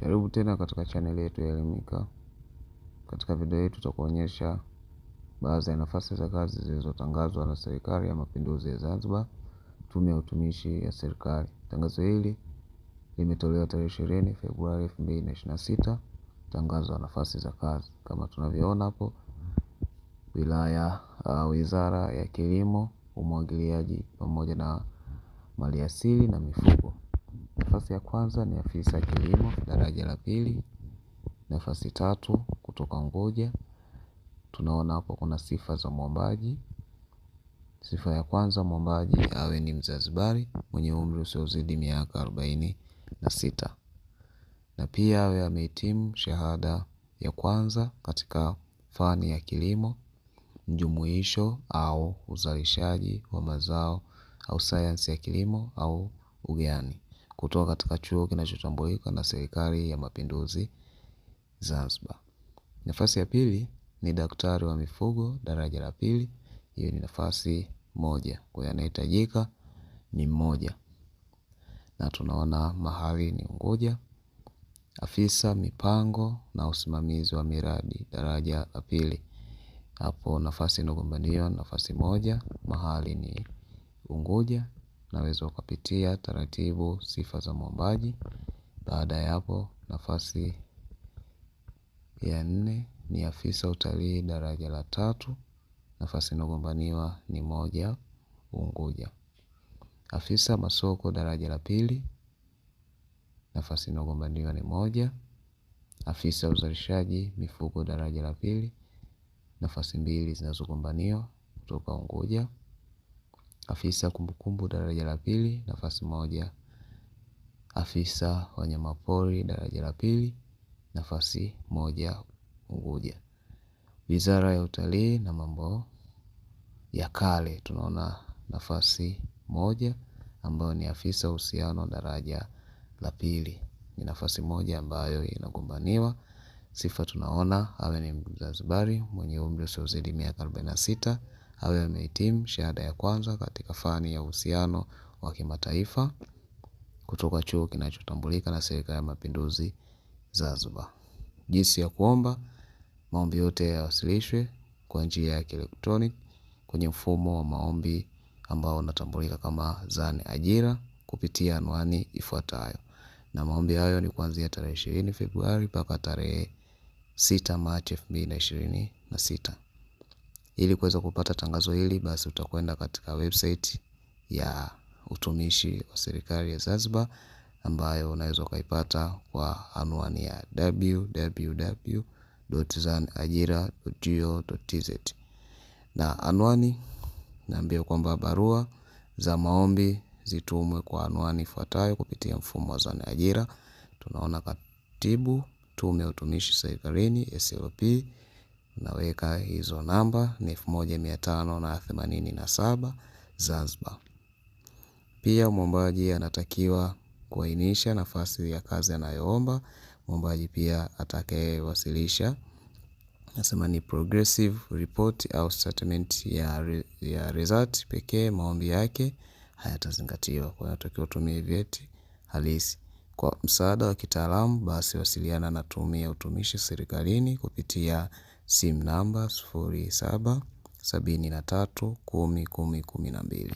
Karibu tena katika channel yetu ya Elimika. Katika video hii tutakuonyesha baadhi ya nafasi za kazi zilizotangazwa na Serikali ya Mapinduzi ya Zanzibar, Tume ya Utumishi ya Serikali. Tangazo hili limetolewa tarehe 20 Februari 2026. Tangazo la nafasi za kazi kama tunavyoona hapo, Wizara ya Kilimo, Umwagiliaji pamoja na Maliasili na Mifugo. Nafasi ya kwanza ni afisa kilimo daraja la pili. Nafasi 3 kutoka Unguja. Tunaona hapo kuna sifa za mwombaji. Sifa ya kwanza, mwombaji awe ni Mzanzibari mwenye umri usiozidi miaka 46, na pia awe amehitimu shahada ya kwanza katika fani ya kilimo, mjumuisho au uzalishaji wa mazao au sayansi ya kilimo au ugani kutoka katika chuo kinachotambulika na Serikali ya Mapinduzi Zanzibar. Nafasi ya pili ni daktari wa mifugo daraja la pili. Hiyo ni nafasi moja, kwa hiyo anahitajika ni mmoja, na tunaona mahali ni Unguja. Afisa mipango na usimamizi wa miradi daraja la pili, hapo nafasi inagombaniwa nafasi moja, mahali ni Unguja. Naweza ukapitia taratibu sifa za mwombaji. Baada ya hapo, nafasi ya 4 ni afisa utalii daraja la 3. Nafasi inagombaniwa ni moja, Unguja. Afisa masoko daraja la pili, nafasi inagombaniwa ni moja. Afisa uzalishaji mifugo daraja la pili, nafasi 2 zinazogombaniwa kutoka Unguja. Afisa kumbukumbu daraja la pili, nafasi moja. Afisa wanyamapori daraja la pili, nafasi moja, Unguja. Wizara ya Utalii na Mambo ya Kale, tunaona nafasi moja ambayo ni afisa uhusiano daraja la pili, ni nafasi moja ambayo inagombaniwa. Sifa tunaona awe ni Mzanzibari mwenye umri usiozidi miaka 46, awe amehitimu shahada ya kwanza katika fani ya uhusiano wa kimataifa kutoka chuo kinachotambulika na Serikali ya Mapinduzi Zanzibar. Jinsi ya kuomba: maombi yote yawasilishwe kwa njia ya kielektroniki kwenye mfumo wa maombi ambao unatambulika kama Zani Ajira kupitia anwani ifuatayo. Na maombi hayo ni kuanzia tarehe 20 Februari mpaka tarehe 6 Machi 2026. Ili kuweza kupata tangazo hili, basi utakwenda katika website ya utumishi wa Serikali ya Zanzibar ambayo unaweza kuipata kwa anwani ya www.zaniajira.go.tz. Na anwani naambia kwamba barua za maombi zitumwe kwa anwani ifuatayo kupitia mfumo wa Zani Ajira. Tunaona Katibu Tume ya Utumishi Serikalini SLP, naweka hizo namba ni 1587 Zanzibar. Pia mwombaji anatakiwa kuainisha nafasi ya kazi anayoomba. Mwombaji pia atakayewasilisha, nasema ni progressive report au statement ya result pekee, maombi yake hayatazingatiwa. Kwa hiyo anatakiwa tumie vyeti halisi. Kwa msaada wa kitaalamu, basi wasiliana na Tume ya Utumishi Serikalini kupitia simu namba 0773101012.